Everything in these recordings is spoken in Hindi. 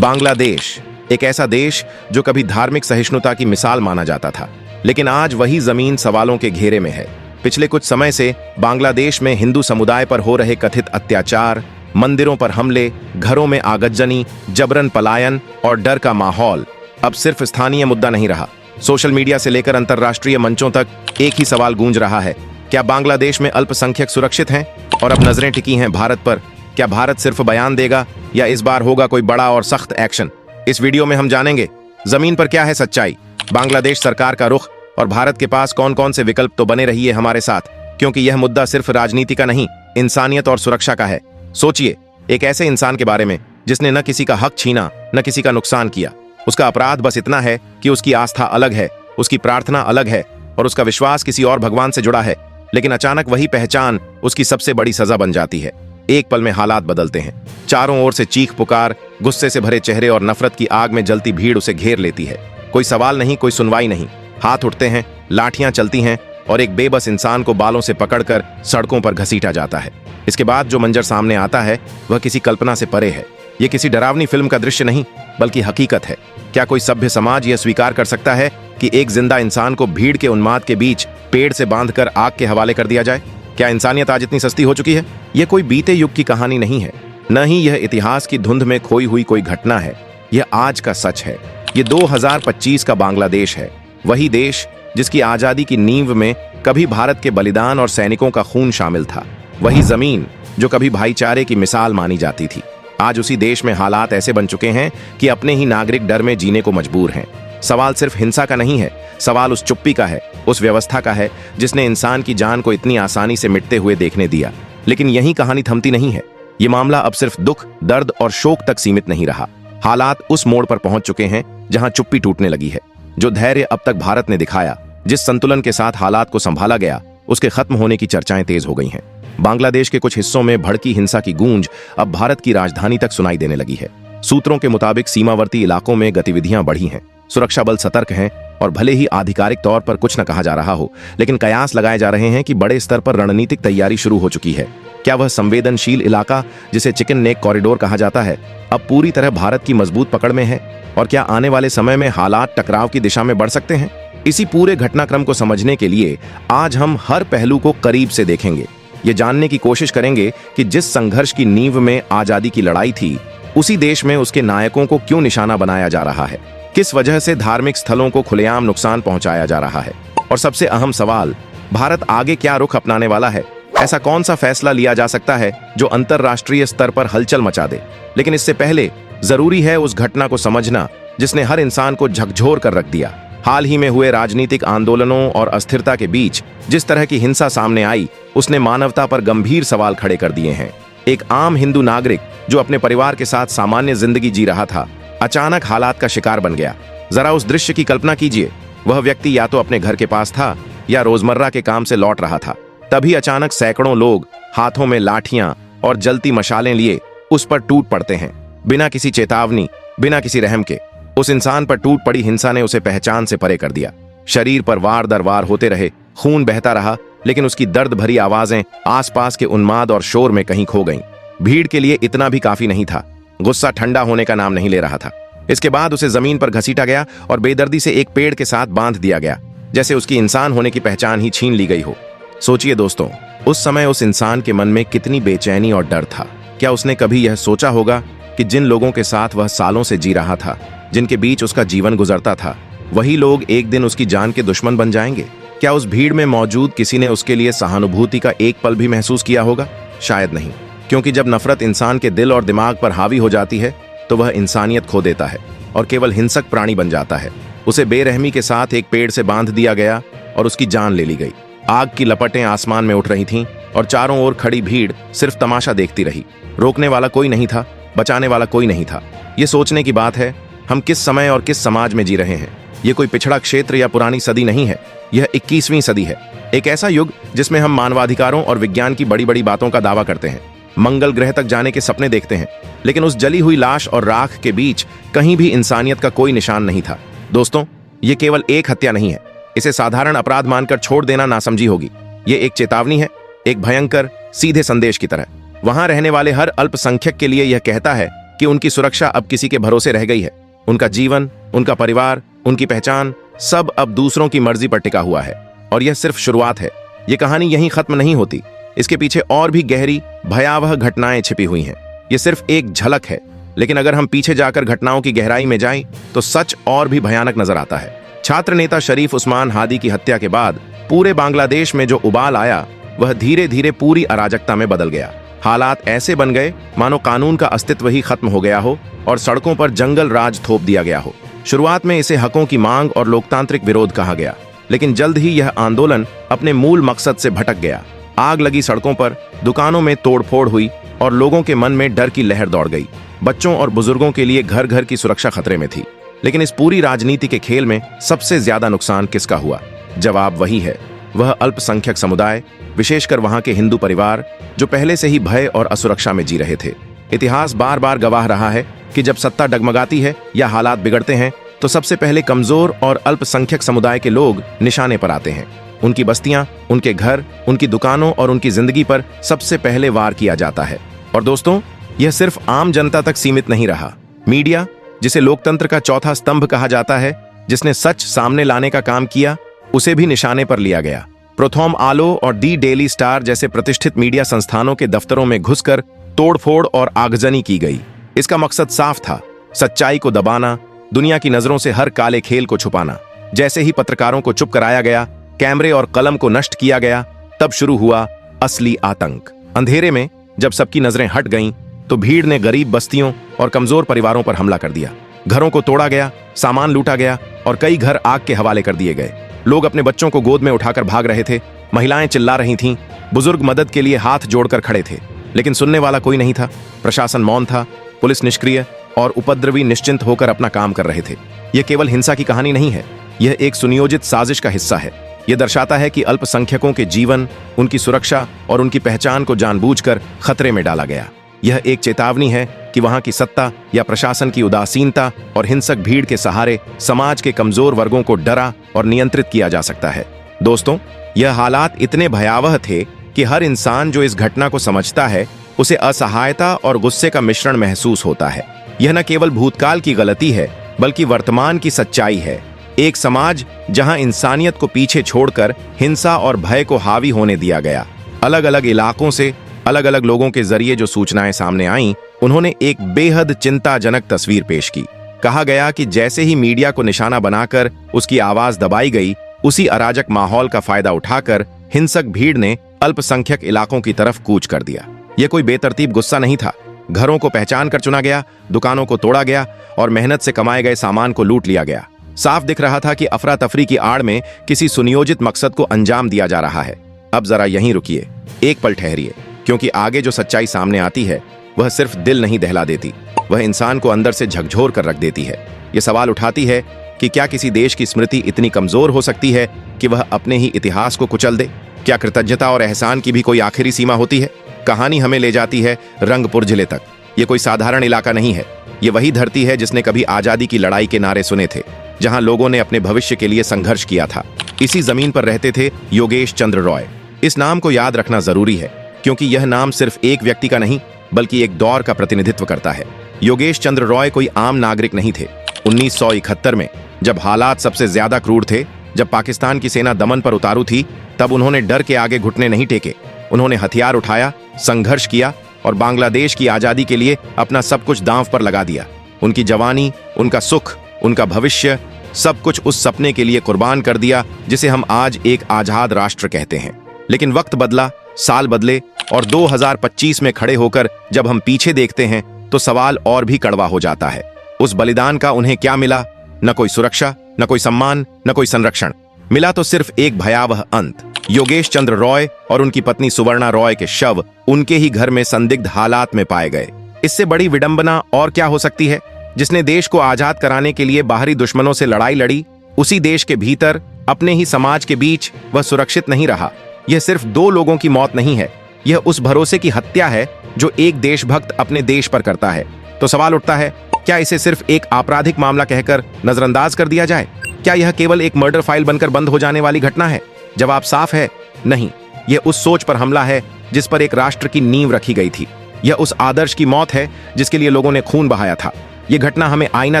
बांग्लादेश एक ऐसा देश जो कभी धार्मिक सहिष्णुता की मिसाल माना जाता था, लेकिन आज वही जमीन सवालों के घेरे में है। पिछले कुछ समय से बांग्लादेश में हिंदू समुदाय पर हो रहे कथित अत्याचार, मंदिरों पर हमले, घरों में आगजनी, जबरन पलायन और डर का माहौल अब सिर्फ स्थानीय मुद्दा नहीं रहा। सोशल मीडिया से लेकर अंतर्राष्ट्रीय मंचों तक एक ही सवाल गूंज रहा है, क्या बांग्लादेश में अल्पसंख्यक सुरक्षित हैं? और अब नजरें टिकी हैं भारत पर। क्या भारत सिर्फ बयान देगा या इस बार होगा कोई बड़ा और सख्त एक्शन? इस वीडियो में हम जानेंगे जमीन पर क्या है सच्चाई, बांग्लादेश सरकार का रुख और भारत के पास कौन कौन से विकल्प। तो बने रहिए हमारे साथ, क्योंकि यह मुद्दा सिर्फ राजनीति का नहीं, इंसानियत और सुरक्षा का है। सोचिए, एक ऐसे इंसान के बारे में जिसने न किसी का हक छीना, न किसी का नुकसान किया। उसका अपराध बस इतना है कि उसकी आस्था अलग है, उसकी प्रार्थना अलग है और उसका विश्वास किसी और भगवान से जुड़ा है। लेकिन अचानक वही पहचान उसकी सबसे बड़ी सजा बन जाती है। एक पल में हालात बदलते हैं। चारों ओर से चीख पुकार, गुस्से से भरे चेहरे और नफरत की आग में जलती भीड़ उसे घेर लेती है। कोई सवाल नहीं, कोई सुनवाई नहीं। हाथ उठते हैं, लाठियां चलती हैं और एक बेबस इंसान को बालों से पकड़कर सड़कों पर घसीटा जाता है। इसके बाद जो मंजर सामने आता है वह किसी कल्पना से परे है। यह किसी डरावनी फिल्म का दृश्य नहीं, बल्कि हकीकत है। क्या कोई सभ्य समाज यह स्वीकार कर सकता है कि एक जिंदा इंसान को भीड़ के उन्माद के बीच पेड़ से बांधकर आग के हवाले कर दिया जाए? क्या इंसानियत आज इतनी सस्ती हो चुकी है? यह कोई बीते युग की कहानी नहीं है, न ही यह इतिहास की धुंध में खोई हुई कोई घटना है। यह आज का सच है। यह 2025 का बांग्लादेश है। वही देश जिसकी आजादी की नींव में कभी भारत के बलिदान और सैनिकों का खून शामिल था। वही जमीन जो कभी भाईचारे की मिसाल मानी जाती थी। आज उसी देश में हालात ऐसे बन चुके हैं कि अपने ही नागरिक डर में जीने को मजबूर हैं। सवाल सिर्फ हिंसा का नहीं है, सवाल उस चुप्पी का है, उस व्यवस्था का है जिसने इंसान की जान को इतनी आसानी से मिटते हुए देखने दिया। लेकिन यही कहानी थमती नहीं है। ये मामला अब सिर्फ दुख, दर्द और शोक तक सीमित नहीं रहा। हालात उस मोड़ पर पहुंच चुके हैं जहां चुप्पी टूटने लगी है। जो धैर्य अब तक भारत ने दिखाया, जिस संतुलन के साथ हालात को संभाला गया, उसके खत्म होने की चर्चाएं तेज हो गई हैं। बांग्लादेश के कुछ हिस्सों में भड़की हिंसा की गूंज अब भारत की राजधानी तक सुनाई देने लगी है। सूत्रों के मुताबिक सीमावर्ती इलाकों में गतिविधियां बढ़ी हैं, सुरक्षा बल सतर्क हैं और भले ही आधिकारिक तौर पर कुछ न कहा जा रहा हो, लेकिन कयास लगाए जा रहे हैं कि बड़े स्तर पर रणनीतिक तैयारी शुरू हो चुकी है। क्या वह संवेदनशील इलाका जिसे चिकन नेक कॉरिडोर कहा जाता है, अब पूरी तरह भारत की मजबूत पकड़ में है? और क्या आने वाले समय में हालात टकराव की दिशा में बढ़ सकते हैं? इसी पूरे घटनाक्रम को समझने के लिए आज हम हर पहलू को करीब से देखेंगे। ये जानने की कोशिश करेंगे कि जिस संघर्ष की नींव में आजादी की लड़ाई थी, उसी देश में उसके नायकों को क्यों निशाना बनाया जा रहा है, किस वजह से धार्मिक स्थलों को खुलेआम नुकसान पहुंचाया जा रहा है, और सबसे अहम सवाल, भारत आगे क्या रुख अपनाने वाला है? ऐसा कौन सा फैसला लिया जा सकता है जो अंतर्राष्ट्रीय स्तर पर हलचल मचा दे? लेकिन इससे पहले जरूरी है उस घटना को समझना जिसने हर इंसान को झकझोर कर रख दिया। हाल ही में हुए राजनीतिक आंदोलनों और अस्थिरता के बीच जिस तरह की हिंसा सामने आई, उसने मानवता पर गंभीर सवाल खड़े कर दिए हैं। एक आम हिंदू नागरिक जो अपने परिवार के साथ सामान्य जिंदगी जी रहा था, अचानक हालात का शिकार बन गया। जरा उस दृश्य की कल्पना कीजिए। वह व्यक्ति या तो अपने घर के पास था या रोजमर्रा के काम से लौट रहा था। तभी अचानक सैकड़ों लोग हाथों में लाठियां और जलती मशालें लिए उस पर टूट पड़ते हैं, बिना किसी चेतावनी, बिना किसी रहम के। उस इंसान पर टूट पड़ी हिंसा ने उसे पहचान से परे कर दिया। शरीर पर वार दर वार होते रहे, खून बहता रहा, लेकिन उसकी दर्द भरी आवाजें आसपास के उन्माद और शोर में कहीं खो गईं। भीड़ के लिए इतना भी काफी नहीं था। गुस्सा ठंडा होने का नाम नहीं ले रहा था। इसके बाद उसे जमीन पर घसीटा गया और बेदर्दी से एक पेड़ के साथ बांध दिया गया, जैसे उसकी इंसान होने की पहचान ही छीन ली गई हो। सोचिए दोस्तों, उस समय उस इंसान के मन में कितनी बेचैनी और डर था। क्या उसने कभी यह सोचा होगा कि जिन लोगों के साथ वह सालों से जी रहा था, जिनके बीच उसका जीवन गुजरता था, वही लोग एक दिन उसकी जान के दुश्मन बन जाएंगे? क्या उस भीड़ में मौजूद किसी ने उसके लिए सहानुभूति का एक पल भी महसूस किया होगा? शायद नहीं, क्योंकि जब नफरत इंसान के दिल और दिमाग पर हावी हो जाती है तो वह इंसानियत खो देता है और केवल हिंसक प्राणी बन जाता है। उसे बेरहमी के साथ एक पेड़ से बांध दिया गया और उसकी जान ले ली गई। आग की लपटें आसमान में उठ रही थीं और चारों ओर खड़ी भीड़ सिर्फ तमाशा देखती रही। रोकने वाला कोई नहीं था, बचाने वाला कोई नहीं था। ये सोचने की बात है, हम किस समय और किस समाज में जी रहे हैं। ये कोई पिछड़ा क्षेत्र या पुरानी सदी नहीं है, यह 21वीं सदी है। एक ऐसा युग जिसमें हम मानवाधिकारों और विज्ञान की बड़ी बड़ी बातों का दावा करते हैं, मंगल ग्रह तक जाने के सपने देखते हैं, लेकिन उस जली हुई लाश और राख के बीच कहीं भी इंसानियत का कोई निशान नहीं था। दोस्तों, ये केवल एक हत्या नहीं है। इसे साधारण अपराध मानकर छोड़ देना नासमझी होगी। ये एक चेतावनी है, एक भयंकर सीधे संदेश की तरह। वहां रहने वाले हर अल्पसंख्यक के लिए यह कहता है कि उनकी सुरक्षा अब किसी के भरोसे रह गई है। उनका जीवन, उनका परिवार, उनकी पहचान सब अब दूसरों की मर्जी पर टिका हुआ है। और यह सिर्फ शुरुआत है। यह कहानी यहीं खत्म नहीं होती। इसके पीछे और भी गहरी भयावह घटनाएं छिपी हुई हैं। यह सिर्फ एक झलक है, लेकिन अगर हम पीछे जाकर घटनाओं की गहराई में जाएं तो सच और भी भयानक नजर आता है। छात्र नेता शरीफ उस्मान हादी की हत्या के बाद पूरे बांग्लादेश में जो उबाल आया वह धीरे धीरे पूरी अराजकता में बदल गया। हालात ऐसे बन गए मानो कानून का अस्तित्व ही खत्म हो गया हो और सड़कों पर जंगल राज थोप दिया गया हो। शुरुआत में इसे हकों की मांग और लोकतांत्रिक विरोध कहा गया, लेकिन जल्द ही यह आंदोलन अपने मूल मकसद से भटक गया। आग लगी सड़कों पर, दुकानों में तोड़फोड़ हुई और लोगों के मन में डर की लहर दौड़ गई। बच्चों और बुजुर्गों के लिए घर घर की सुरक्षा खतरे में थी। लेकिन इस पूरी राजनीति के खेल में सबसे ज्यादा नुकसान किसका हुआ? जवाब वही है, वह अल्पसंख्यक समुदाय, विशेषकर वहां के हिंदू परिवार जो पहले से ही भय और असुरक्षा में जी रहे थे। इतिहास बार बार गवाह रहा है कि जब सत्ता डगमगाती है या हालात बिगड़ते हैं तो सबसे पहले कमजोर और अल्पसंख्यक समुदाय के लोग निशाने पर आते हैं। उनकी बस्तियां, उनके घर, उनकी दुकानों और उनकी जिंदगी पर सबसे पहले वार किया जाता है। और दोस्तों, यह सिर्फ आम जनता तक सीमित नहीं रहा। मीडिया, जिसे लोकतंत्र का चौथा स्तंभ कहा जाता है, जिसने सच सामने लाने का काम किया, उसे भी निशाने पर लिया गया। प्रथम आलो और दी डेली स्टार जैसे प्रतिष्ठित मीडिया संस्थानों के दफ्तरों में घुसकर तोड़फोड़ और आगजनी की गई। इसका मकसद साफ था, सच्चाई को दबाना, दुनिया की नजरों से हर काले खेल को छुपाना। जैसे ही पत्रकारों को चुप कराया गया, कैमरे और कलम को नष्ट किया गया, तब शुरू हुआ असली आतंक। अंधेरे में जब सबकी नजरें हट गईं, तो भीड़ ने गरीब बस्तियों और कमजोर परिवारों पर हमला कर दिया। घरों को तोड़ा गया, सामान लूटा गया और कई घर आग के हवाले कर दिए गए। लोग अपने बच्चों को गोद में उठाकर भाग रहे थे, महिलाएं चिल्ला रही थीं, बुजुर्ग मदद के लिए हाथ जोड़कर खड़े थे, लेकिन सुनने वाला कोई नहीं था। प्रशासन मौन था, पुलिस निष्क्रिय और उपद्रवी निश्चिंत होकर अपना काम कर रहे थे। यह केवल हिंसा की कहानी नहीं है, यह एक सुनियोजित साजिश का हिस्सा है। यह दर्शाता है कि अल्पसंख्यकों के जीवन, उनकी सुरक्षा और उनकी पहचान को जानबूझकर खतरे में डाला गया। यह एक चेतावनी है कि वहां की सत्ता या प्रशासन की उदासीनता और हिंसक भीड़ के सहारे समाज के कमजोर वर्गों को डरा और नियंत्रित किया जा सकता है। दोस्तों, यह हालात इतने भयावह थे कि हर इंसान जो इस घटना को समझता है, उसे असहायता और गुस्से का मिश्रण महसूस होता है। यह न केवल भूतकाल की गलती है, बल्कि वर्तमान की सच्चाई है। एक समाज जहां इंसानियत को पीछे छोड़कर हिंसा और भय को हावी होने दिया गया। अलग अलग इलाकों से अलग अलग लोगों के जरिए जो सूचनाएं सामने आईं, उन्होंने एक बेहद चिंताजनक तस्वीर पेश की। कहा गया कि जैसे ही मीडिया को निशाना बनाकर उसकी आवाज दबाई गई, उसी अराजक माहौल का फायदा उठाकर हिंसक भीड़ ने अल्पसंख्यक इलाकों की तरफ कूच कर दिया। यह कोई बेतरतीब गुस्सा नहीं था। घरों को पहचान कर चुना गया, दुकानों को तोड़ा गया और मेहनत से कमाए गए सामान को लूट लिया गया। साफ दिख रहा था कि अफरा तफरी की आड़ में किसी सुनियोजित मकसद को अंजाम दिया जा रहा है। अब जरा यहीं रुकिए, एक पल ठहरिए, क्योंकि आगे जो सच्चाई सामने आती है वह सिर्फ दिल नहीं दहला देती, वह इंसान को अंदर से झकझोर कर रख देती है। यह सवाल उठाती है कि क्या किसी देश की स्मृति इतनी कमजोर हो सकती है कि वह अपने ही इतिहास को कुचल दे? क्या कृतज्ञता और एहसान की भी कोई आखिरी सीमा होती है? कहानी हमें ले जाती है रंगपुर जिले तक। यह कोई साधारण इलाका नहीं है, ये वही धरती है जिसने कभी आजादी की लड़ाई के नारे सुने थे, जहां लोगों ने अपने भविष्य के लिए संघर्ष किया था। इसी जमीन पर रहते थे योगेश चंद्र रॉय। इस नाम को याद रखना जरूरी है, क्योंकि यह नाम सिर्फ एक व्यक्ति का नहीं, बल्कि एक दौर का प्रतिनिधित्व करता है। योगेश चंद्र रॉय कोई आम नागरिक नहीं थे। 1971 में जब हालात सबसे ज्यादा क्रूर थे, जब पाकिस्तान की सेना दमन पर उतारू थी, तब उन्होंने डर के आगे घुटने नहीं टेके। उन्होंने हथियार उठाया, संघर्ष किया और बांग्लादेश की आजादी के लिए अपना सब कुछ दांव पर लगा दिया। उनकी जवानी, उनका सुख, उनका भविष्य, सब कुछ उस सपने के लिए कुर्बान कर दिया जिसे हम आज एक आजाद राष्ट्र कहते हैं। लेकिन वक्त बदला, साल बदले और 2025 में खड़े होकर जब हम पीछे देखते हैं तो सवाल और भी कड़वा हो जाता है। उस बलिदान का उन्हें क्या मिला? न कोई सुरक्षा, न कोई सम्मान, न कोई संरक्षण। मिला तो सिर्फ एक भयावह अंत। योगेश चंद्र रॉय और उनकी पत्नी सुवर्णा रॉय के शव उनके ही घर में संदिग्ध हालात में पाए गए। इससे बड़ी विडंबना और क्या हो सकती है? जिसने देश को आजाद कराने के लिए बाहरी दुश्मनों से लड़ाई लड़ी, उसी देश के भीतर अपने ही समाज के बीच वह सुरक्षित नहीं रहा। यह सिर्फ 2 लोगों की मौत नहीं है, यह उस भरोसे की हत्या है जो एक देशभक्त अपने देश पर करता है। तो सवाल उठता है, क्या इसे सिर्फ एक आपराधिक मामला कहकर नजरअंदाज कर दिया जाए? क्या यह केवल एक मर्डर फाइल बनकर बंद हो जाने वाली घटना है? जवाब साफ है, नहीं। यह उस सोच पर हमला है जिस पर एक राष्ट्र की नींव रखी गई थी। यह उस आदर्श की मौत है जिसके लिए लोगों ने खून बहाया था। यह घटना हमें आईना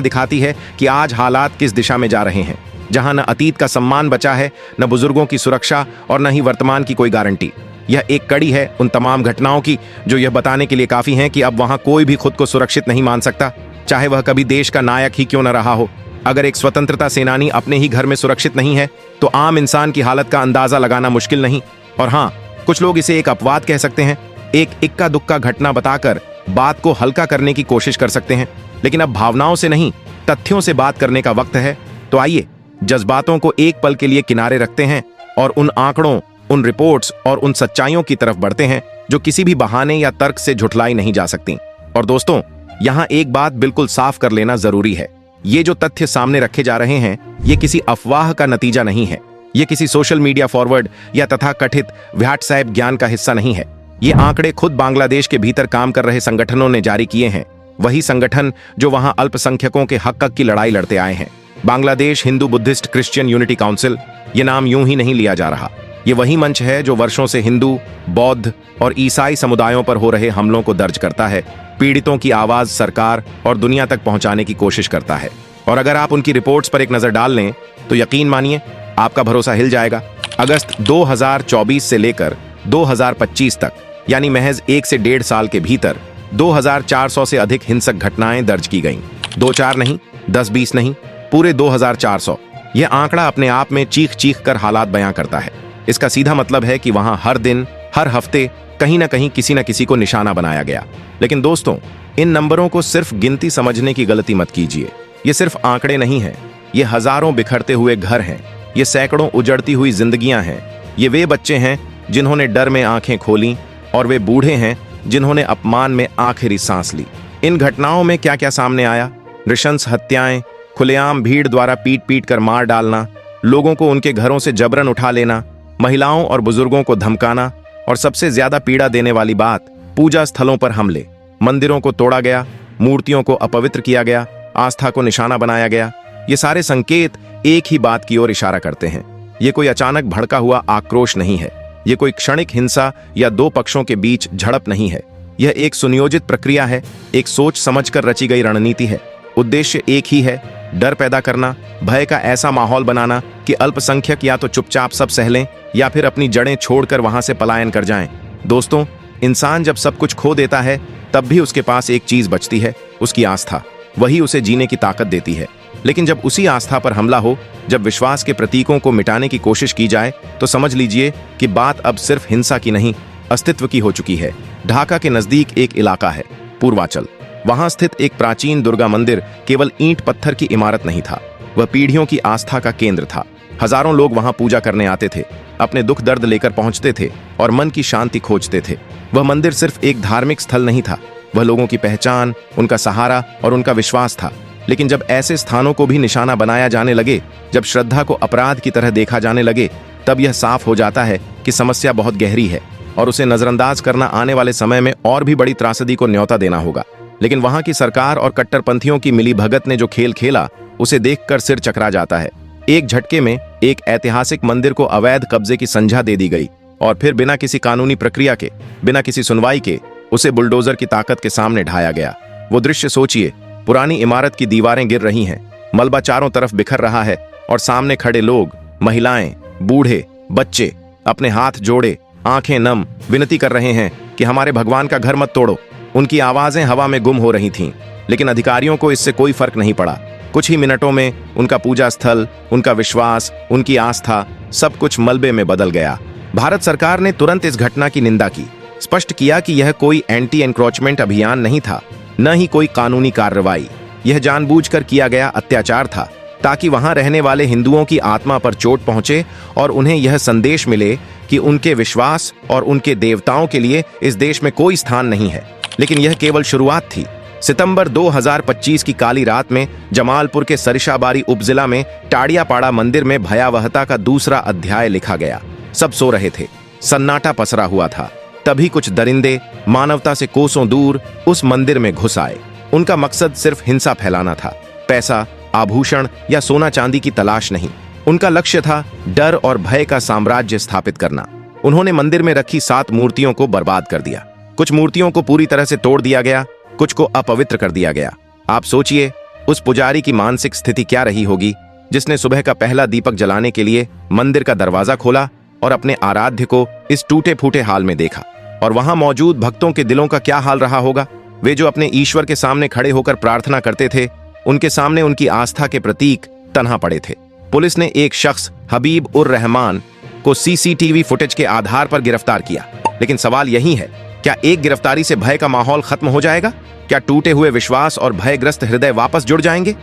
दिखाती है कि आज हालात किस दिशा में जा रहे हैं, जहां न अतीत का सम्मान बचा है, न बुजुर्गों की सुरक्षा और न ही वर्तमान की कोई गारंटी। यह एक कड़ी है उन तमाम घटनाओं की जो यह बताने के लिए काफी हैं कि अब वहां कोई भी खुद को सुरक्षित नहीं मान सकता, चाहे वह कभी देश का नायक ही क्यों न रहा हो। अगर एक स्वतंत्रता सेनानी अपने ही घर में सुरक्षित नहीं है तो आम इंसान की हालत का अंदाजा लगाना मुश्किल नहीं। और हाँ, कुछ लोग इसे एक अपवाद कह सकते हैं, एक इक्का दुक्का घटना बताकर बात को हल्का करने की कोशिश कर सकते हैं, लेकिन अब भावनाओं से नहीं, तथ्यों से बात करने का वक्त है। तो आइए जज्बातों को एक पल के लिए किनारे रखते हैं और उन आंकड़ों, उन रिपोर्ट्स और उन सच्चाइयों की तरफ बढ़ते हैं जो किसी भी बहाने या तर्क से झुठलाई नहीं जा सकती। और दोस्तों, यहां एक बात बिल्कुल साफ कर लेना जरूरी है, ये जो तथ्य सामने रखे जा रहे हैं ये किसी अफवाह का नतीजा नहीं है, ये किसी सोशल मीडिया फॉरवर्ड या तथाकथित व्हाट्सएप ज्ञान का हिस्सा नहीं है। ये आंकड़े खुद बांग्लादेश के भीतर काम कर रहे संगठनों ने जारी किए हैं, वही संगठन जो वहां अल्पसंख्यकों के हक की लड़ाई लड़ते आए हैं। Bangladesh Hindu Buddhist Christian unity council, ये नाम यूं ही नहीं लिया जा रहा। ये वही मंच है जो वर्षों से हिंदू, बौद्ध और ईसाई समुदायों पर हो रहे हमलों को दर्ज करता है, पीड़ितों की आवाज सरकार और दुनिया तक पहुंचाने की कोशिश करता है। और अगर आप उनकी रिपोर्ट्स पर एक नजर डाल लें तो यकीन मानिए आपका भरोसा हिल जाएगा। अगस्त 2024 से लेकर 2025 तक, यानी महज 1 से 1.5 साल के भीतर 2400 से अधिक हिंसक घटनाएं दर्ज की गईं। 2-4 नहीं, 10-20 नहीं, पूरे 2400। यह आंकड़ा अपने आप में चीख चीख कर हालात बयां करता है। इसका सीधा मतलब है कि वहां हर दिन, हर हफ्ते कहीं ना कहीं किसी न किसी को निशाना बनाया गया। लेकिन दोस्तों, इन नंबरों को सिर्फ गिनती समझने की गलती मत कीजिए। ये सिर्फ आंकड़े नहीं हैं, ये हजारों बिखरते हुए घर हैं, ये सैकड़ों उजड़ती हुई जिंदगियां हैं, ये वे बच्चे हैं जिन्होंने डर में आंखें खोली और वे बूढ़े हैं जिन्होंने अपमान में आखिरी सांस ली। इन घटनाओं में क्या क्या सामने आया? नृशंस हत्याएं, खुलेआम भीड़ द्वारा पीट पीट कर मार डालना, लोगों को उनके घरों से जबरन उठा लेना, महिलाओं और बुजुर्गों को धमकाना, और सबसे ज्यादा पीड़ा देने वाली बात, पूजा स्थलों पर हमले, मंदिरों को तोड़ा गया, मूर्तियों को अपवित्र किया गया, आस्था को निशाना बनाया गया। ये सारे संकेत एक ही बात की ओर इशारा करते हैं। ये कोई अचानक भड़का हुआ आक्रोश नहीं है, ये कोई क्षणिक हिंसा या दो पक्षों के बीच झड़प नहीं है। यह एक सुनियोजित प्रक्रिया है, एक सोच समझकर रची गई रणनीति है। उद्देश्य एक ही है, डर पैदा करना, भय का ऐसा माहौल बनाना कि अल्पसंख्यक या तो चुपचाप सब सह लें या फिर अपनी जड़ें छोड़कर वहां से पलायन कर जाएं। दोस्तों, इंसान जब सब कुछ खो देता है तब भी उसके पास एक चीज बचती है, उसकी आस्था। वही उसे जीने की ताकत देती है। लेकिन जब उसी आस्था पर हमला हो, जब विश्वास के प्रतीकों को मिटाने की कोशिश की जाए, तो समझ लीजिए कि बात अब सिर्फ हिंसा की नहीं, अस्तित्व की हो चुकी है। ढाका के नजदीक एक इलाका है, पूर्वांचल। वहां स्थित एक प्राचीन दुर्गा मंदिर केवल ईंट पत्थर की इमारत नहीं था, वह पीढ़ियों की आस्था का केंद्र था। हजारों लोग वहां पूजा करने आते थे, अपने दुख दर्द लेकर पहुंचते थे और मन की शांति खोजते थे। वह मंदिर सिर्फ एक धार्मिक स्थल नहीं था, वह लोगों की पहचान, उनका सहारा और उनका विश्वास था। लेकिन जब ऐसे स्थानों को भी निशाना बनाया जाने लगे, जब श्रद्धा को अपराध की तरह देखा जाने लगे, तब यह साफ हो जाता है कि समस्या बहुत गहरी है और उसे नजरअंदाज करना आने वाले समय में और भी बड़ी त्रासदी को न्योता देना होगा। लेकिन वहां की सरकार और कट्टरपंथियों की मिलीभगत ने जो खेल खेला, उसे देखकर सिर चकरा जाता है। एक झटके में एक ऐतिहासिक मंदिर को अवैध कब्जे की संज्ञा दे दी गई और फिर बिना किसी कानूनी प्रक्रिया के, बिना किसी सुनवाई के उसे बुलडोजर की ताकत के सामने ढाया गया। वो दृश्य सोचिए, पुरानी इमारत की दीवारें गिर रही हैं, मलबा चारों तरफ बिखर रहा है और सामने खड़े लोग, महिलाएं, बूढ़े, बच्चे अपने हाथ जोड़े, आंखें नम, विनती कर रहे हैं कि हमारे भगवान का घर मत तोड़ो। उनकी आवाजें हवा में गुम हो रही थीं, लेकिन अधिकारियों को इससे कोई फर्क नहीं पड़ा। कुछ ही मिनटों में उनका पूजा स्थल, उनका विश्वास, उनकी आस्था, सब कुछ मलबे में बदल गया। भारत सरकार ने तुरंत इस घटना की निंदा की, स्पष्ट किया कि यह कोई एंटी एनक्रोचमेंट अभियान नहीं था, न ही कोई कानूनी कार्रवाई। यह जानबूझकर किया गया अत्याचार था, ताकि वहां रहने वाले हिंदुओं की आत्मा पर चोट पहुंचे और उन्हें यह संदेश मिले कि उनके विश्वास और उनके देवताओं के लिए इस देश में कोई स्थान नहीं है। लेकिन यह केवल शुरुआत थी। सितंबर 2025 की काली रात में जमालपुर के सरिशाबारी उपजिला में टाड़ियापाड़ा मंदिर में भयावहता का दूसरा अध्याय लिखा गया। सब सो रहे थे, सन्नाटा पसरा हुआ था। तभी कुछ दरिंदे मानवता से कोसों दूर उस मंदिर में घुस आए। उनका मकसद सिर्फ हिंसा फैलाना था, पैसा, आभूषण या सोना चांदी की तलाश नहीं। उनका लक्ष्य था डर और भय का साम्राज्य स्थापित करना। उन्होंने मंदिर में रखी 7 मूर्तियों को बर्बाद कर दिया, कुछ मूर्तियों को पूरी तरह से तोड़ दिया गया, कुछ को अपवित्र कर दिया गया। आप सोचिए उस पुजारी की मानसिक स्थिति क्या रही होगी जिसने सुबह का पहला दीपक जलाने के लिए मंदिर का दरवाजा खोला और अपने आराध्य को इस टूटे फूटे हाल में देखा। और वहां मौजूद भक्तों के दिलों का क्या हाल रहा होगा। वे जो अपने ईश्वर के सामने खड़े होकर प्रार्थना करते थे, उनके सामने उनकी आस्था के प्रतीक तन्हा पड़े थे। पुलिस ने एक शख्स हबीब उर रहमान को सीसीटीवी फुटेज के आधार पर गिरफ्तार किया, लेकिन सवाल यही है, क्या एक गिरफ्तारी से भय का माहौल खत्म हो जाएगा? क्या टूटे हुए विश्वास और भयग्रस्त हृदय वापस जुड़ जाएंगे?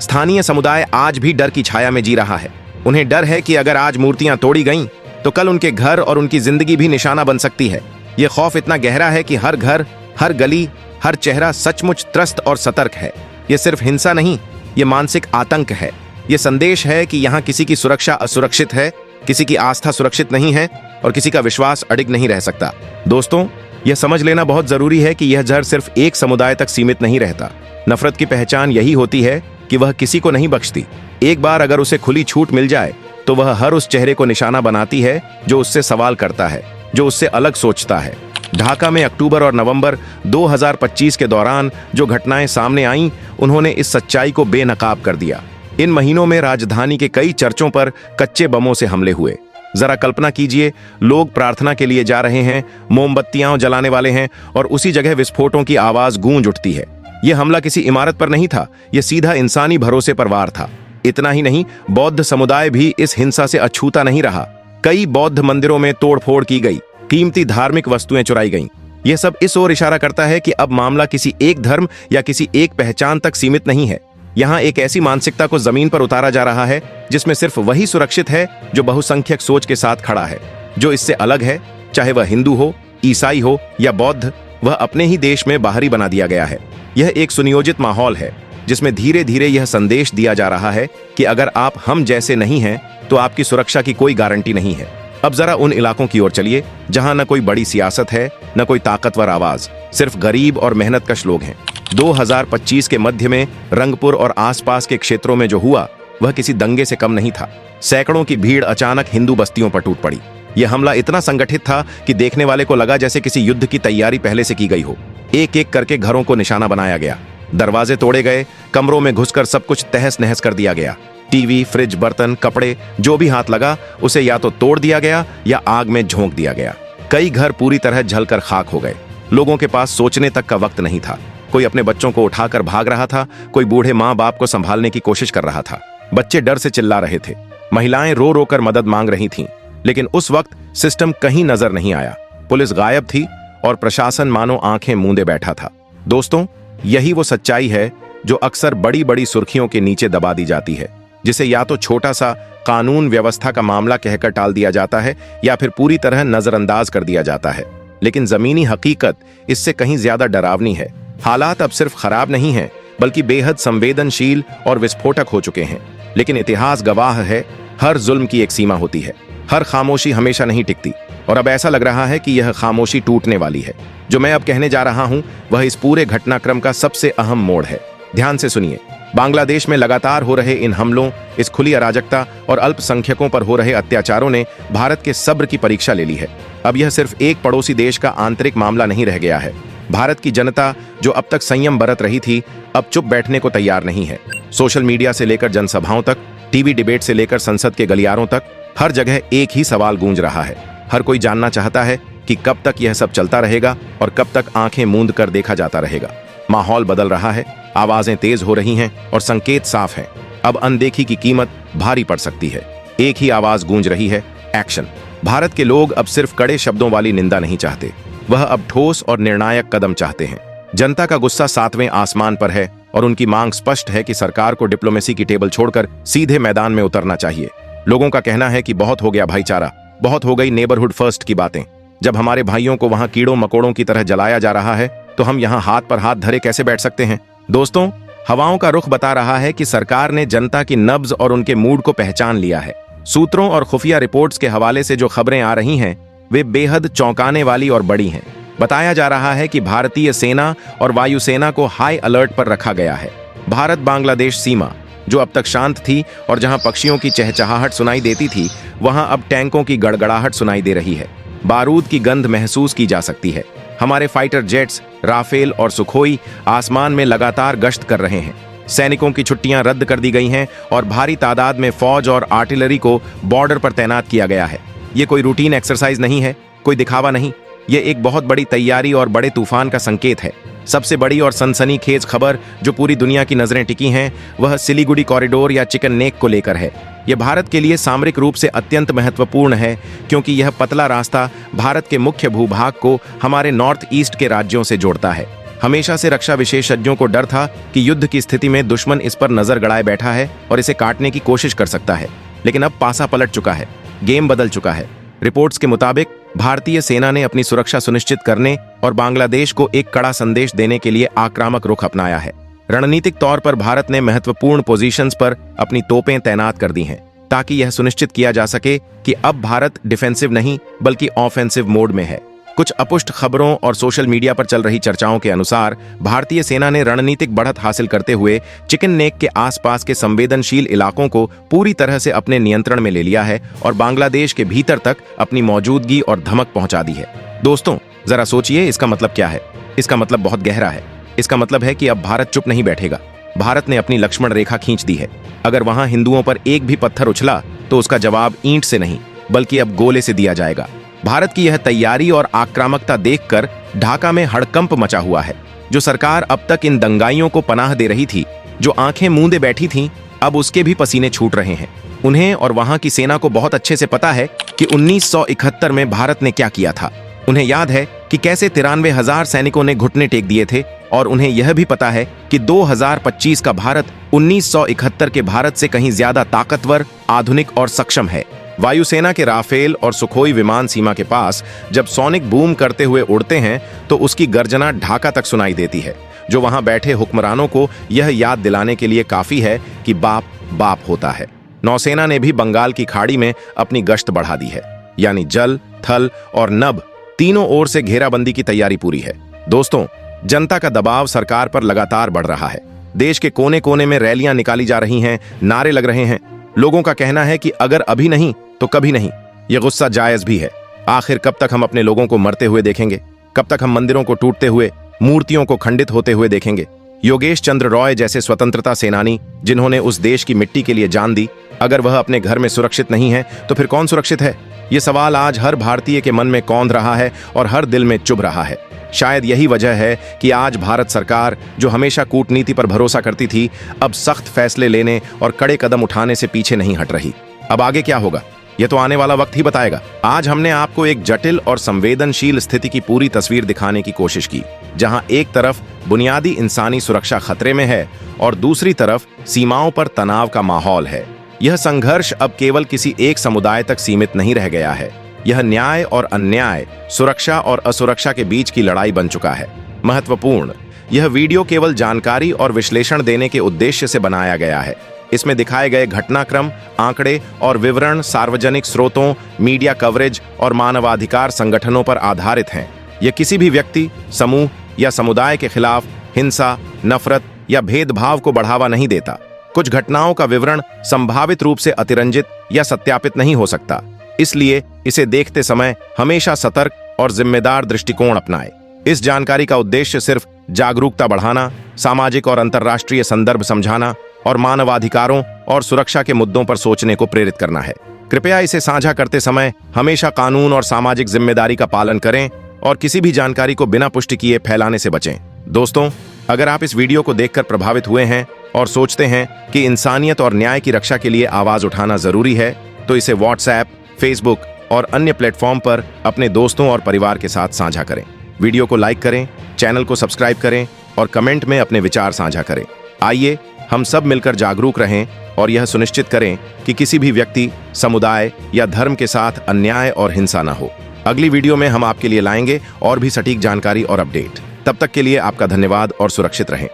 स्थानीय समुदाय आज भी डर की छाया में जी रहा है। उन्हें डर है कि अगर आज मूर्तियां तोड़ी गईं, तो कल उनके घर और उनकी जिंदगी भी निशाना बन सकती है। यह खौफ इतना गहरा है कि हर घर, हर गली, हर चेहरा सचमुच त्रस्त और सतर्क है। यह सिर्फ हिंसा नहीं, यह मानसिक आतंक है। यह संदेश है कि यहाँ किसी की सुरक्षा असुरक्षित है, किसी की आस्था सुरक्षित नहीं है और किसी का विश्वास अडिग नहीं रह सकता। दोस्तों, यह समझ लेना बहुत जरूरी है कि यह जहर सिर्फ एक समुदाय तक सीमित नहीं रहता। नफरत की पहचान यही होती है कि वह किसी को नहीं बख्शती। एक बार अगर उसे खुली छूट मिल जाए तो वह हर उस चेहरे को निशाना बनाती है जो उससे सवाल करता है, जो उससे अलग सोचता है। ढाका में अक्टूबर और नवंबर 2025 के दौरान जो घटनाएं सामने आईं, उन्होंने इस सच्चाई को बेनकाब कर दिया। इन महीनों में राजधानी के कई चर्चों पर कच्चे बमों से हमले हुए। जरा कल्पना कीजिए, लोग प्रार्थना के लिए जा रहे हैं, मोमबत्तियां जलाने वाले हैं और उसी जगह विस्फोटों की आवाज गूंज उठती है। यह हमला किसी इमारत पर नहीं था, यह सीधा इंसानी भरोसे पर वार था। इतना ही नहीं, बौद्ध समुदाय भी इस हिंसा से अछूता नहीं रहा। कई बौद्ध मंदिरों में तोड़फोड़ की गई, कीमती धार्मिक वस्तुएं चुराई गईं। यह सब इस ओर इशारा करता है कि अब मामला किसी एक धर्म या किसी एक पहचान तक सीमित नहीं है। यहाँ एक ऐसी मानसिकता को जमीन पर उतारा जा रहा है जिसमें सिर्फ वही सुरक्षित है जो बहुसंख्यक सोच के साथ खड़ा है। जो इससे अलग है, चाहे वह हिंदू हो, ईसाई हो या बौद्ध, वह अपने ही देश में बाहरी बना दिया गया है। यह एक सुनियोजित माहौल है जिसमें धीरे धीरे यह संदेश दिया जा रहा है कि अगर आप हम जैसे नहीं हैं तो आपकी सुरक्षा की कोई गारंटी नहीं है। अब जरा उन इलाकों की ओर चलिए जहां न कोई बड़ी सियासत है, न कोई ताकतवर आवाज, सिर्फ गरीब और मेहनतकश लोग हैं। 2025 के मध्य में रंगपुर और आसपास के क्षेत्रों में जो हुआ वह किसी दंगे से कम नहीं था। सैकड़ों की भीड़ अचानक हिंदू बस्तियों पर टूट पड़ी। यह हमला इतना संगठित था कि देखने वाले को लगा जैसे किसी युद्ध की तैयारी पहले से की गई हो। एक एक करके घरों को निशाना बनाया गया, दरवाजे तोड़े गए, कमरों में घुसकर सब कुछ तहस नहस कर दिया गया। टीवी, फ्रिज, बर्तन, कपड़े, जो भी हाथ लगा उसे या तो तोड़ दिया गया या आग में झोंक दिया गया। कई घर पूरी तरह जलकर खाक हो गए। लोगों के पास सोचने तक का वक्त नहीं था। कोई अपने बच्चों को उठाकर भाग रहा था, कोई बूढ़े माँ बाप को संभालने की कोशिश कर रहा था। बच्चे डर से चिल्ला रहे थे, महिलाएं रो रो कर मदद मांग रही थीं। लेकिन उस वक्त सिस्टम कहीं नजर नहीं आया। पुलिस गायब थी और प्रशासन मानो आंखें मूंदे बैठा था। दोस्तों, यही वो सच्चाई है जो अक्सर बड़ी बड़ी सुर्खियों के नीचे दबा दी जाती है, जिसे या तो छोटा सा कानून व्यवस्था का मामला कहकर टाल दिया जाता है या फिर पूरी तरह नजरअंदाज कर दिया जाता है। लेकिन जमीनी हकीकत इससे कहीं ज्यादा डरावनी है। हालात अब सिर्फ खराब नहीं हैं, बल्कि बेहद संवेदनशील और विस्फोटक हो चुके हैं। लेकिन इतिहास गवाह है, हर जुल्म की एक सीमा होती है, हर खामोशी हमेशा नहीं टिकती। और अब ऐसा लग रहा है कि यह खामोशी टूटने वाली है। जो मैं अब कहने जा रहा हूं वह इस पूरे घटनाक्रम का सबसे अहम मोड़ है। ध्यान से सुनिए। बांग्लादेश में लगातार हो रहे इन हमलों, इस खुली अराजकता और अल्पसंख्यकों पर हो रहे अत्याचारों ने भारत के सब्र की परीक्षा ले ली है। अब यह सिर्फ एक पड़ोसी देश का आंतरिक मामला नहीं रह गया है। भारत की जनता जो अब तक संयम बरत रही थी, अब चुप बैठने को तैयार नहीं है। सोशल मीडिया से लेकर जनसभाओं तक, टीवी डिबेट से लेकर संसद के गलियारों तक, हर जगह एक ही सवाल गूंज रहा है। हर कोई जानना चाहता है कि कब तक यह सब चलता रहेगा और कब तक आंखें मूंद कर देखा जाता रहेगा। माहौल बदल रहा है, आवाजें तेज हो रही हैं और संकेत साफ हैं। अब अनदेखी की कीमत भारी पड़ सकती है। एक ही आवाज गूंज रही है, एक्शन। भारत के लोग अब सिर्फ कड़े शब्दों वाली निंदा नहीं चाहते, वह अब ठोस और निर्णायक कदम चाहते हैं। जनता का गुस्सा 7वें आसमान पर है और उनकी मांग स्पष्ट है कि सरकार को डिप्लोमेसी की टेबल छोड़कर सीधे मैदान में उतरना चाहिए। लोगों का कहना है कि बहुत हो गया भाईचारा, बहुत हो गई नेबरहुड फर्स्ट की बातें। जब हमारे भाइयों को वहां कीड़ों मकोड़ों की तरह जलाया जा रहा है तो हम यहां हाथ पर हाथ धरे कैसे बैठ सकते हैं? दोस्तों, हवाओं का रुख बता रहा है कि सरकार ने जनता की नब्ज और उनके मूड को पहचान लिया है। सूत्रों और खुफिया रिपोर्ट्स के हवाले से जो खबरें आ रही हैं वे बेहद चौंकाने वाली और बड़ी हैं। बताया जा रहा है कि भारतीय सेना और वायुसेना को हाई अलर्ट पर रखा गया है। भारत बांग्लादेश सीमा, जो अब तक शांत थी और जहां पक्षियों की चहचहाहट सुनाई देती थी, वहां अब टैंकों की गड़गड़ाहट सुनाई दे रही है। बारूद की गंध महसूस की जा सकती है। हमारे फाइटर जेट्स राफेल और सुखोई आसमान में लगातार गश्त कर रहे हैं। सैनिकों की छुट्टियां रद्द कर दी गई हैं और भारी तादाद में फौज और आर्टिलरी को बॉर्डर पर तैनात किया गया है। ये कोई रूटीन एक्सरसाइज नहीं है, कोई दिखावा नहीं, ये एक बहुत बड़ी तैयारी और बड़े तूफान का संकेत है। सबसे बड़ी और सनसनीखेज खबर जो पूरी दुनिया की नजरें टिकी हैं वह सिलीगुड़ी कॉरिडोर या चिकन नेक को लेकर है। यह भारत के लिए सामरिक रूप से अत्यंत महत्वपूर्ण है क्योंकि यह पतला रास्ता भारत के मुख्य भूभाग को हमारे नॉर्थ ईस्ट के राज्यों से जोड़ता है। हमेशा से रक्षा विशेषज्ञों को डर था कि युद्ध की स्थिति में दुश्मन इस पर नजर गड़ाए बैठा है और इसे काटने की कोशिश कर सकता है, लेकिन अब पासा पलट चुका है, गेम बदल चुका है। रिपोर्ट्स के मुताबिक भारतीय सेना ने अपनी सुरक्षा सुनिश्चित करने और बांग्लादेश को एक कड़ा संदेश देने के लिए आक्रामक रुख अपनाया है। रणनीतिक तौर पर भारत ने महत्वपूर्ण पोजीशंस पर अपनी तोपें तैनात कर दी हैं ताकि यह सुनिश्चित किया जा सके कि अब भारत डिफेंसिव नहीं बल्कि ऑफेंसिव मोड में है। कुछ अपुष्ट खबरों और सोशल मीडिया पर चल रही चर्चाओं के अनुसार भारतीय सेना ने रणनीतिक बढ़त हासिल करते हुए चिकन नेक के आसपास के संवेदनशील इलाकों को पूरी तरह से अपने नियंत्रण में ले लिया है और बांग्लादेश के भीतर तक अपनी मौजूदगी और धमक पहुंचा दी है। दोस्तों, जरा सोचिए इसका मतलब क्या है। इसका मतलब बहुत गहरा है। इसका मतलब है कि अब भारत चुप नहीं बैठेगा। भारत ने अपनी लक्ष्मण रेखा खींच दी है। अगर वहां हिंदुओं पर एक भी पत्थर उछला तो उसका जवाब ईंट से नहीं बल्कि अब गोले से दिया जाएगा। भारत की यह तैयारी और आक्रामकता देखकर ढाका में हड़कंप मचा हुआ है। जो सरकार अब तक इन दंगाइयों को पनाह दे रही थी, जो आंखें मूंदे बैठी थीं, अब उसके भी पसीने छूट रहे हैं। उन्हें और वहां की सेना को बहुत अच्छे से पता है कि 1971 में भारत ने क्या किया था। उन्हें याद है कि कैसे 93,000 सैनिकों ने घुटने टेक दिए थे और उन्हें यह भी पता है कि 2025 का भारत 1971 के भारत से कहीं ज्यादा ताकतवर, आधुनिक और सक्षम है। वायुसेना के राफेल और सुखोई विमान सीमा के पास जब सोनिक बूम करते हुए उड़ते हैं तो उसकी गर्जना ढाका तक सुनाई देती है, जो वहां बैठे हुक्मरानों को यह याद दिलाने के लिए काफी है कि बाप बाप होता है। नौसेना ने भी बंगाल की खाड़ी में अपनी गश्त बढ़ा दी है, यानी जल, थल और नभ तीनों ओर से घेराबंदी की तैयारी पूरी है। दोस्तों, जनता का दबाव सरकार पर लगातार बढ़ रहा है। देश के कोने कोने में रैलियां निकाली जा रही हैं, नारे लग रहे हैं। लोगों का कहना है कि अगर अभी नहीं तो कभी नहीं। यह गुस्सा जायज भी है। आखिर कब तक हम अपने लोगों को मरते हुए देखेंगे? कब तक हम मंदिरों को टूटते हुए, मूर्तियों को खंडित होते हुए देखेंगे? योगेश चंद्र रॉय जैसे स्वतंत्रता सेनानी जिन्होंने उस देश की मिट्टी के लिए जान दी, अगर वह अपने घर में सुरक्षित नहीं है तो फिर कौन सुरक्षित है? ये सवाल आज हर भारतीय के मन में कौंध रहा है और हर दिल में चुभ रहा है। शायद यही वजह है कि आज भारत सरकार, जो हमेशा कूटनीति पर भरोसा करती थी, अब सख्त फैसले लेने और कड़े कदम उठाने से पीछे नहीं हट रही। अब आगे क्या होगा, यह तो आने वाला वक्त ही बताएगा। आज हमने आपको एक जटिल और संवेदनशील स्थिति की पूरी तस्वीर दिखाने की कोशिश की, जहां एक तरफ बुनियादी इंसानी सुरक्षा खतरे में है और दूसरी तरफ सीमाओं पर तनाव का माहौल है। यह संघर्ष अब केवल किसी एक समुदाय तक सीमित नहीं रह गया है। यह न्याय और अन्याय, सुरक्षा और असुरक्षा के बीच की लड़ाई बन चुका है। महत्वपूर्ण, यह वीडियो केवल जानकारी और विश्लेषण देने के उद्देश्य से बनाया गया है। इसमें दिखाए गए घटनाक्रम, आंकड़े और विवरण सार्वजनिक स्रोतों, मीडिया कवरेज और मानवाधिकार संगठनों पर आधारित हैं। यह किसी भी व्यक्ति, समूह या समुदाय के खिलाफ हिंसा, नफरत या भेदभाव को बढ़ावा नहीं देता। कुछ घटनाओं का विवरण संभावित रूप से अतिरंजित या सत्यापित नहीं हो सकता, इसलिए इसे देखते समय हमेशा सतर्क और जिम्मेदार दृष्टिकोण अपनाएं। इस जानकारी का उद्देश्य सिर्फ जागरूकता बढ़ाना, सामाजिक और अंतर्राष्ट्रीय संदर्भ समझाना और मानवाधिकारों और सुरक्षा के मुद्दों पर सोचने को प्रेरित करना है। कृपया इसे साझा करते समय हमेशा कानून और सामाजिक जिम्मेदारी का पालन करें और किसी भी जानकारी को बिना पुष्टि किए फैलाने से बचें। दोस्तों, अगर आप इस वीडियो को देखकर प्रभावित हुए हैं और सोचते हैं कि इंसानियत और न्याय की रक्षा के लिए आवाज उठाना जरूरी है, तो इसे व्हाट्सएप, फेसबुक और अन्य प्लेटफॉर्म पर अपने दोस्तों और परिवार के साथ साझा करें। वीडियो को लाइक करें, चैनल को सब्सक्राइब करें और कमेंट में अपने विचार साझा करें। आइए हम सब मिलकर जागरूक रहें और यह सुनिश्चित करें कि किसी भी व्यक्ति, समुदाय या धर्म के साथ अन्याय और हिंसा न हो। अगली वीडियो में हम आपके लिए लाएंगे और भी सटीक जानकारी और अपडेट। तब तक के लिए आपका धन्यवाद और सुरक्षित रहें।